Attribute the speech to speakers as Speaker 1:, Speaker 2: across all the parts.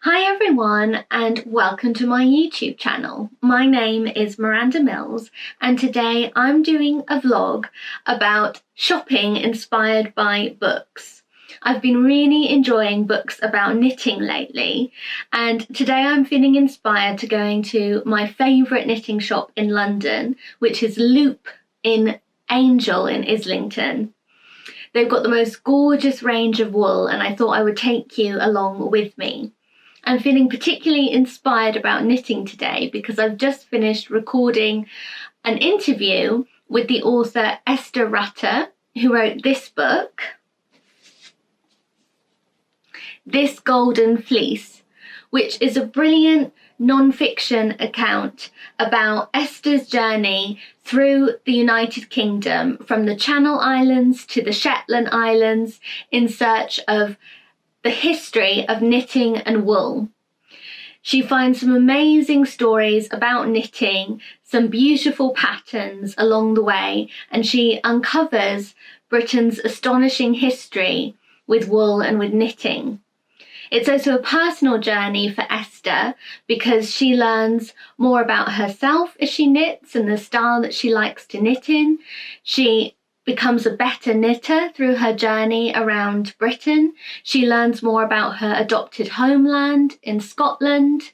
Speaker 1: Hi everyone and welcome to my YouTube channel. My name is Miranda Mills and today I'm doing a vlog about shopping inspired by books. I've been really enjoying books about knitting lately, and today I'm feeling inspired to going to my favourite knitting shop in London, which is Loop in Angel in Islington. They've got the most gorgeous range of wool and I thought I would take you along with me. I'm feeling particularly inspired about knitting today because I've just finished recording an interview with the author Esther Rutter, who wrote this book, This Golden Fleece, which is a brilliant non-fiction account about Esther's journey through the United Kingdom, from the Channel Islands to the Shetland Islands, in search of the history of knitting and wool. She finds some amazing stories about knitting, some beautiful patterns along the way, and she uncovers Britain's astonishing history with wool and with knitting. It's also a personal journey for Esther because she learns more about herself as she knits and the style that she likes to knit in. She becomes a better knitter through her journey around Britain. She learns more about her adopted homeland in Scotland.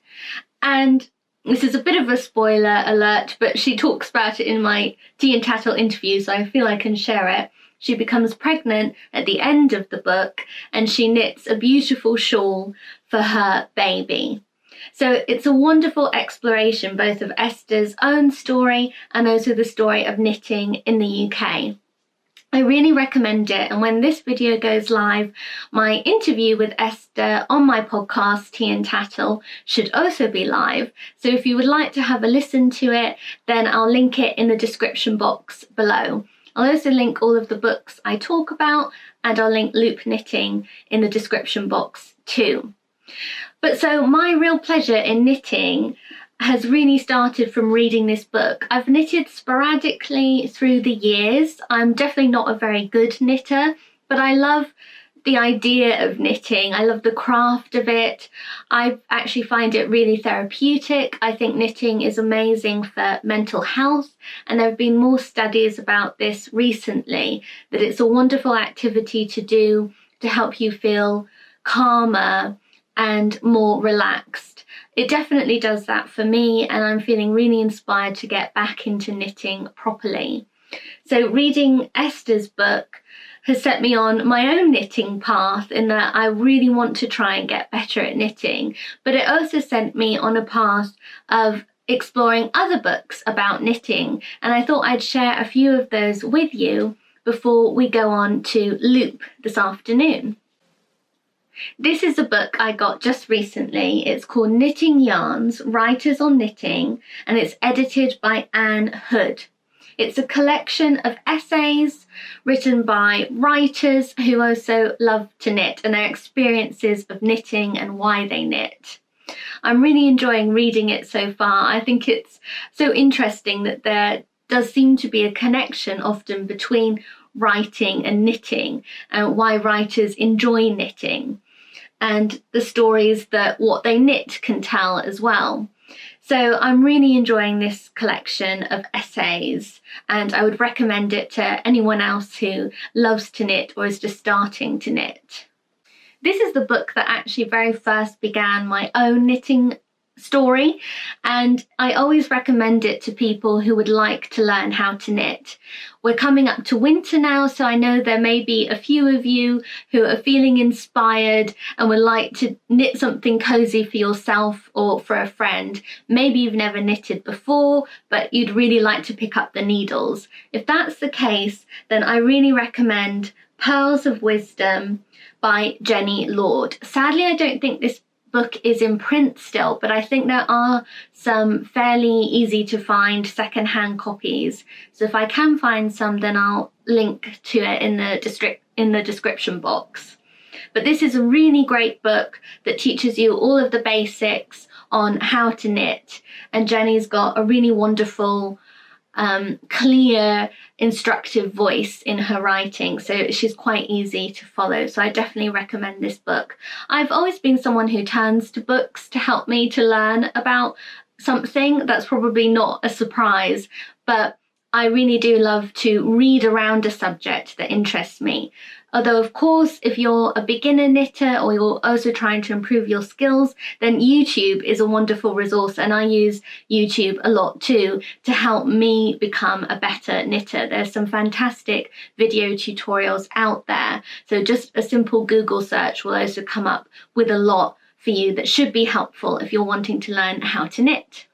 Speaker 1: And this is a bit of a spoiler alert, but she talks about it in my Tea and Tattle interview, so I feel I can share it. She becomes pregnant at the end of the book and she knits a beautiful shawl for her baby. So it's a wonderful exploration both of Esther's own story and also the story of knitting in the UK. I really recommend it, and when this video goes live, my interview with Esther on my podcast Tea and Tattle should also be live. So if you would like to have a listen to it, then I'll link it in the description box below. I'll also link all of the books I talk about, and I'll link Loop Knitting in the description box too. But so my real pleasure in knitting has really started from reading this book. I've knitted sporadically through the years. I'm definitely not a very good knitter, but I love the idea of knitting. I love the craft of it. I actually find it really therapeutic. I think knitting is amazing for mental health, and there have been more studies about this recently, that it's a wonderful activity to do to help you feel calmer and more relaxed. It definitely does that for me, and I'm feeling really inspired to get back into knitting properly. So reading Esther's book has set me on my own knitting path, in that I really want to try and get better at knitting, but it also sent me on a path of exploring other books about knitting, and I thought I'd share a few of those with you before we go on to Loop this afternoon. This is a book I got just recently. It's called Knitting Yarns, Writers on Knitting, and it's edited by Anne Hood. It's a collection of essays written by writers who also love to knit and their experiences of knitting and why they knit. I'm really enjoying reading it so far. I think it's so interesting that there does seem to be a connection often between writing and knitting, and why writers enjoy knitting, and the stories that what they knit can tell as well. So I'm really enjoying this collection of essays, and I would recommend it to anyone else who loves to knit or is just starting to knit. This is the book that actually very first began my own knitting story, and I always recommend it to people who would like to learn how to knit. We're coming up to winter now, so I know there may be a few of you who are feeling inspired and would like to knit something cozy for yourself or for a friend. Maybe you've never knitted before, but you'd really like to pick up the needles. If that's the case, then I really recommend Pearls of Wisdom by Jenny Lord. Sadly, I don't think this book is in print still, but I think there are some fairly easy to find secondhand copies. So if I can find some, then I'll link to it in the description box. But this is a really great book that teaches you all of the basics on how to knit, and Jenny's got a really wonderful clear, instructive voice in her writing, so she's quite easy to follow. So I definitely recommend this book. I've always been someone who turns to books to help me to learn about something. That's probably not a surprise, but I really do love to read around a subject that interests me. Although, of course, if you're a beginner knitter or you're also trying to improve your skills, then YouTube is a wonderful resource, and I use YouTube a lot too to help me become a better knitter. There's some fantastic video tutorials out there, so just a simple Google search will also come up with a lot for you that should be helpful if you're wanting to learn how to knit.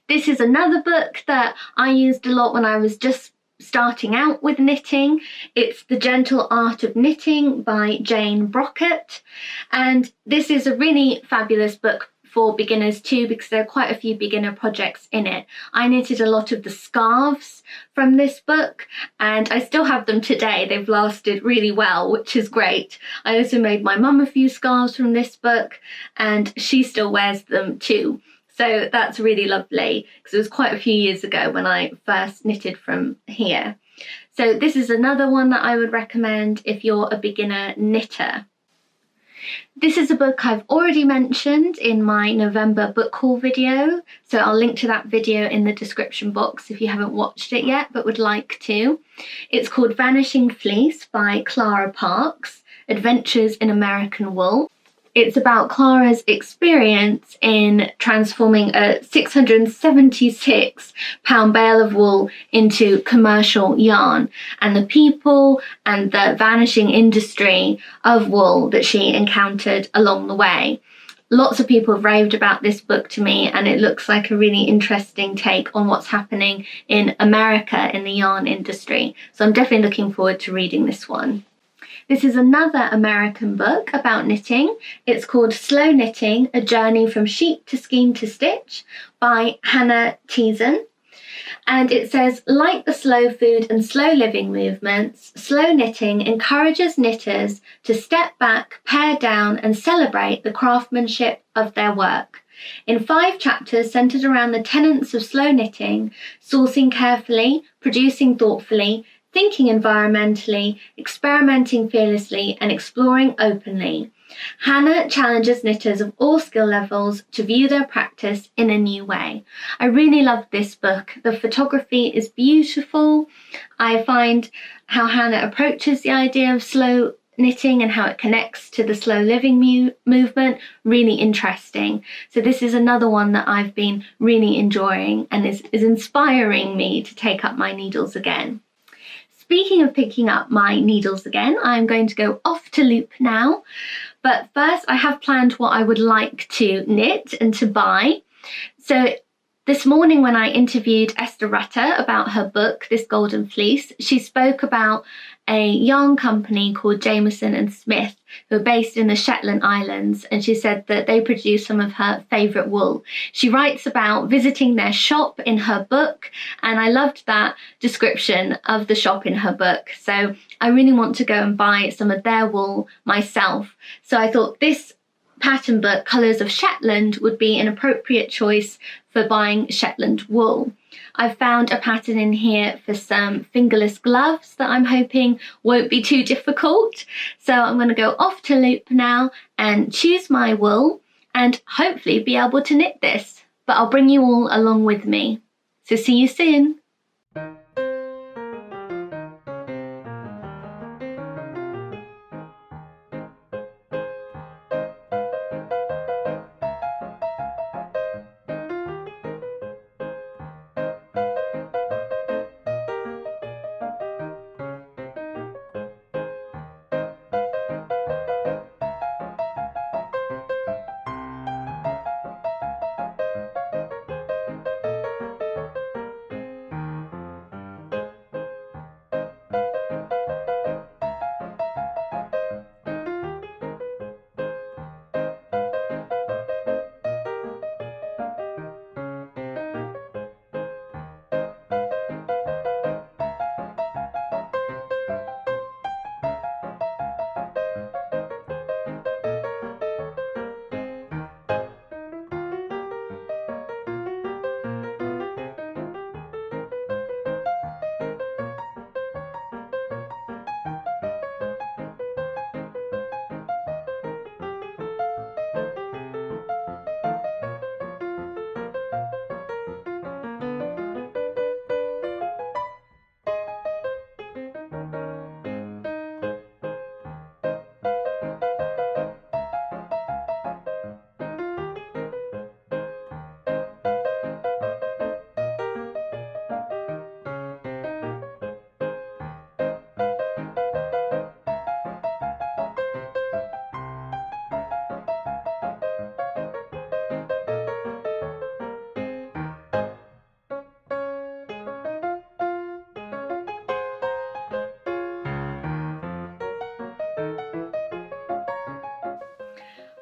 Speaker 1: This is another book that I used a lot when I was just starting out with knitting. It's The Gentle Art of Knitting by Jane Brocket, and this is a really fabulous book for beginners too, because there are quite a few beginner projects in it. I knitted a lot of the scarves from this book, and I still have them today. They've lasted really well, which is great. I also made my mum a few scarves from this book, and she still wears them too. So that's really lovely, because it was quite a few years ago when I first knitted from here. So this is another one that I would recommend if you're a beginner knitter. This is a book I've already mentioned in my November book haul video, so I'll link to that video in the description box if you haven't watched it yet but would like to. It's called Vanishing Fleece by Clara Parks, Adventures in American Wool. It's about Clara's experience in transforming a 676-pound bale of wool into commercial yarn, and the people and the vanishing industry of wool that she encountered along the way. Lots of people have raved about this book to me, and it looks like a really interesting take on what's happening in America in the yarn industry. So I'm definitely looking forward to reading this one. This is another American book about knitting. It's called Slow Knitting, A Journey from Sheep to Skein to Stitch by Hannah Teason. And it says, like the slow food and slow living movements, slow knitting encourages knitters to step back, pare down, and celebrate the craftsmanship of their work. In 5 chapters centered around the tenets of slow knitting, sourcing carefully, producing thoughtfully, thinking environmentally, experimenting fearlessly, and exploring openly, Hannah challenges knitters of all skill levels to view their practice in a new way. I really love this book. The photography is beautiful. I find how Hannah approaches the idea of slow knitting and how it connects to the slow living movement really interesting. So this is another one that I've been really enjoying and is inspiring me to take up my needles again. Speaking of picking up my needles again, I'm going to go off to loop now. But first, I have planned what I would like to knit and to buy. So this morning when I interviewed Esther Rutter about her book, This Golden Fleece, she spoke about a yarn company called Jameson and Smith, who are based in the Shetland Islands, and she said that they produce some of her favourite wool. She writes about visiting their shop in her book, and I loved that description of the shop in her book. So I really want to go and buy some of their wool myself. So I thought this pattern book, Colours of Shetland, would be an appropriate choice for buying Shetland wool. I've found a pattern in here for some fingerless gloves that I'm hoping won't be too difficult. So I'm going to go off to loop now and choose my wool and hopefully be able to knit this. But I'll bring you all along with me. So see you soon.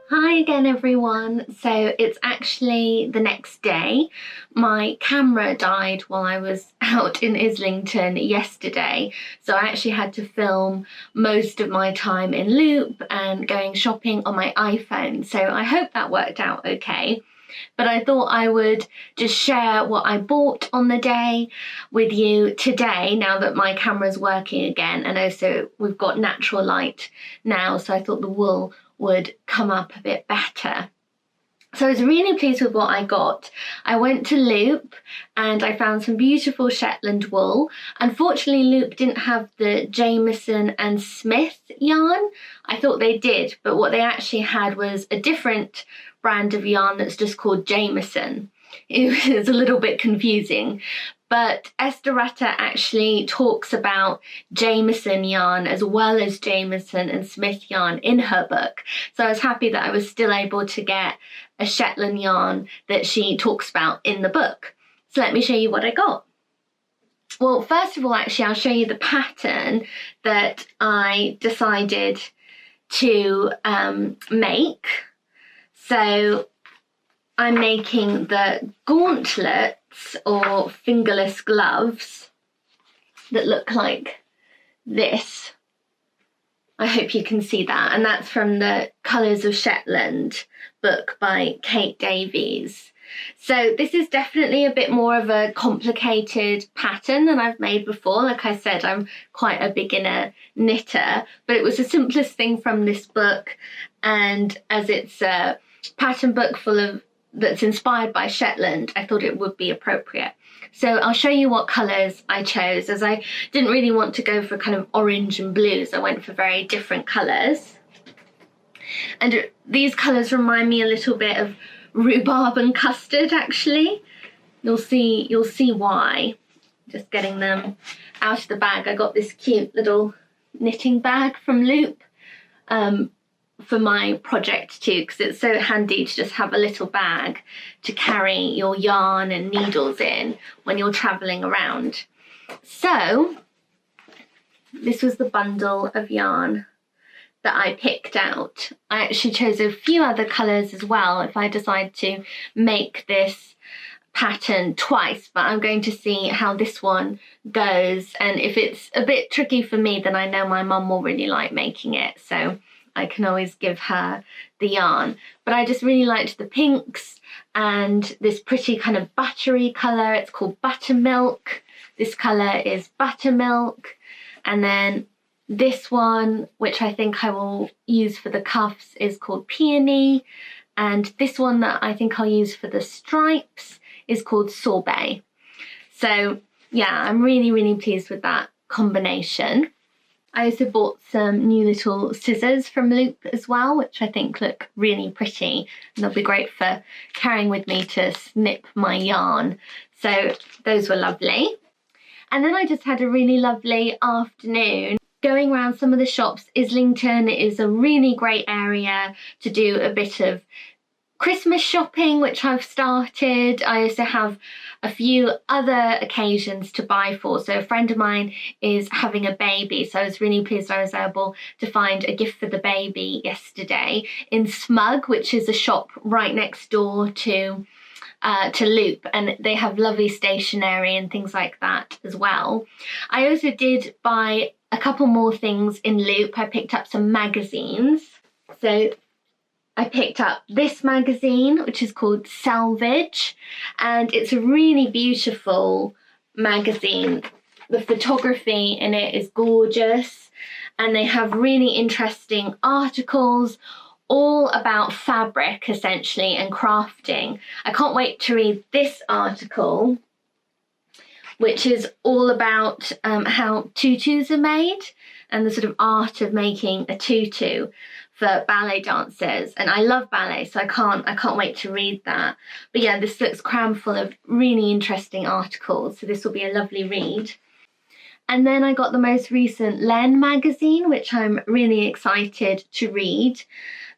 Speaker 1: Hi again everyone. So it's actually the next day. My camera died while I was out in Islington yesterday, so I actually had to film most of my time in Loop and going shopping on my iPhone, so I hope that worked out okay. But I thought I would just share what I bought on the day with you today, now that my camera's working again, and also we've got natural light now, so I thought the wool would come up a bit better. So I was really pleased with what I got. I went to Loop and I found some beautiful Shetland wool. Unfortunately, Loop didn't have the Jameson and Smith yarn. I thought they did, but what they actually had was a different brand of yarn that's just called Jameson. It was a little bit confusing. But Esther Rutter actually talks about Jameson yarn as well as Jameson and Smith yarn in her book. So I was happy that I was still able to get a Shetland yarn that she talks about in the book. So let me show you what I got. Well, first of all, actually, I'll show you the pattern that I decided to make. So I'm making the gauntlets or fingerless gloves that look like this. I hope you can see that, and that's from the Colours of Shetland book by Kate Davies. So this is definitely a bit more of a complicated pattern than I've made before. Like I said, I'm quite a beginner knitter, but it was the simplest thing from this book, and as it's a pattern book that's inspired by Shetland, I thought it would be appropriate. So I'll show you what colours I chose, as I didn't really want to go for kind of orange and blues. I went for very different colours. And these colours remind me a little bit of rhubarb and custard, actually. You'll see why. Just getting them out of the bag. I got this cute little knitting bag from Loop for my project too, because it's so handy to just have a little bag to carry your yarn and needles in when you're traveling around. So this was the bundle of yarn that I picked out. I actually chose a few other colours as well if I decide to make this pattern twice, but I'm going to see how this one goes, and if it's a bit tricky for me, then I know my mum will really like making it, so I can always give her the yarn. But I just really liked the pinks and this pretty kind of buttery colour. It's called Buttermilk. This colour is Buttermilk. And then this one, which I think I will use for the cuffs, is called Peony. And this one that I think I'll use for the stripes is called Sorbet. So yeah, I'm really, really pleased with that combination. I also bought some new little scissors from Loop as well, which I think look really pretty, and they'll be great for carrying with me to snip my yarn. So those were lovely. And then I just had a really lovely afternoon going around some of the shops. Islington is a really great area to do a bit of Christmas shopping, which I've started. I also have a few other occasions to buy for. So a friend of mine is having a baby, so I was really pleased I was able to find a gift for the baby yesterday in Smug, which is a shop right next door to Loop, and they have lovely stationery and things like that as well. I also did buy a couple more things in Loop. I picked up some magazines. So I picked up this magazine, which is called Salvage, and it's a really beautiful magazine. The photography in it is gorgeous, and they have really interesting articles all about fabric, essentially, and crafting. I can't wait to read this article, which is all about how tutus are made and the sort of art of making a tutu for ballet dancers. And I love ballet, so I can't wait to read that. But yeah, this looks crammed full of really interesting articles, so this will be a lovely read. And then I got the most recent Len magazine, which I'm really excited to read.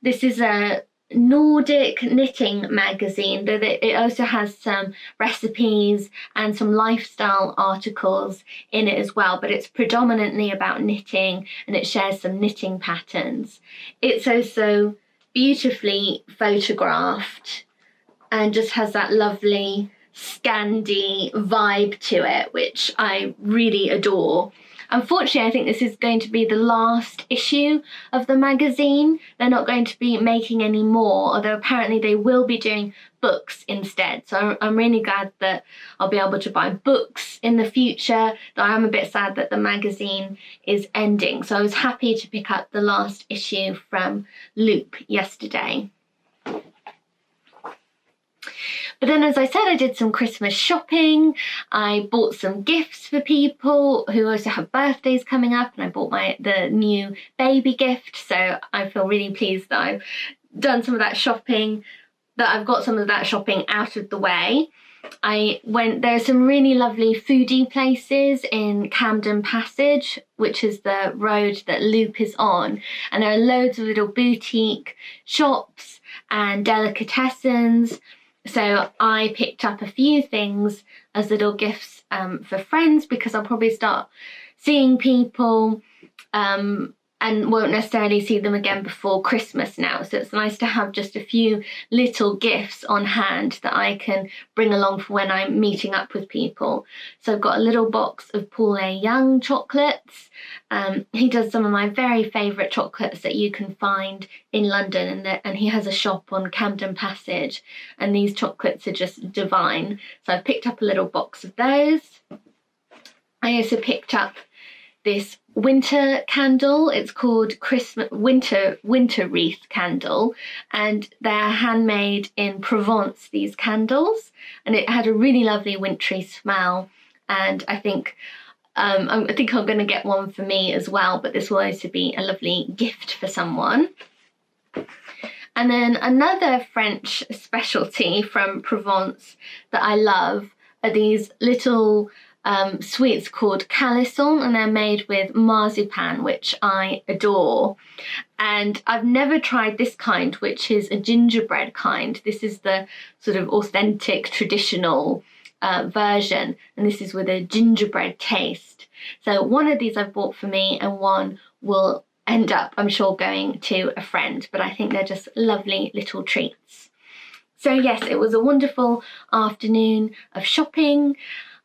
Speaker 1: This is a Nordic knitting magazine, though it also has some recipes and some lifestyle articles in it as well, but it's predominantly about knitting, and it shares some knitting patterns. It's also beautifully photographed and just has that lovely Scandi vibe to it, which I really adore. Unfortunately, I think this is going to be the last issue of the magazine. They're not going to be making any more, although apparently they will be doing books instead. So I'm really glad that I'll be able to buy books in the future, though I am a bit sad that the magazine is ending. So I was happy to pick up the last issue from Loop yesterday. But then, as I said, I did some Christmas shopping. I bought some gifts for people who also have birthdays coming up, and I bought the new baby gift. So I feel really pleased that I've done some of that shopping, that I've got some of that shopping out of the way. There's some really lovely foodie places in Camden Passage, which is the road that Loop is on. And there are loads of little boutique shops and delicatessens. So I picked up a few things as little gifts for friends, because I'll probably start seeing people and won't necessarily see them again before Christmas now. So it's nice to have just a few little gifts on hand that I can bring along for when I'm meeting up with people. So I've got a little box of Paul A. Young chocolates. He does some of my very favourite chocolates that you can find in London, and he has a shop on Camden Passage, and these chocolates are just divine. So I picked up a little box of those. I also picked up this winter candle. It's called winter wreath candle, and they're handmade in Provence, these candles, and it had a really lovely wintry smell. And I think I'm going to get one for me as well, but this will also be a lovely gift for someone. And then another French specialty from Provence that I love are these little sweets called calisson, and they're made with marzipan, which I adore. And I've never tried this kind, which is a gingerbread kind. This is the sort of authentic, traditional version, and this is with a gingerbread taste. So one of these I've bought for me, and one will end up, I'm sure, going to a friend, but I think they're just lovely little treats. So yes, it was a wonderful afternoon of shopping.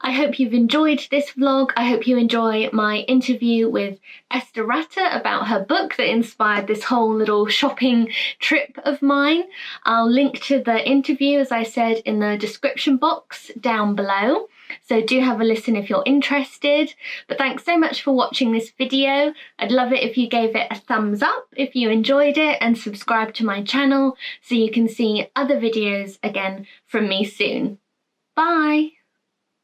Speaker 1: I hope you've enjoyed this vlog. I hope you enjoy my interview with Esther Ratter about her book that inspired this whole little shopping trip of mine. I'll link to the interview, as I said, in the description box down below. So do have a listen if you're interested. But thanks so much for watching this video. I'd love it if you gave it a thumbs up if you enjoyed it, and subscribe to my channel so you can see other videos again from me soon. Bye!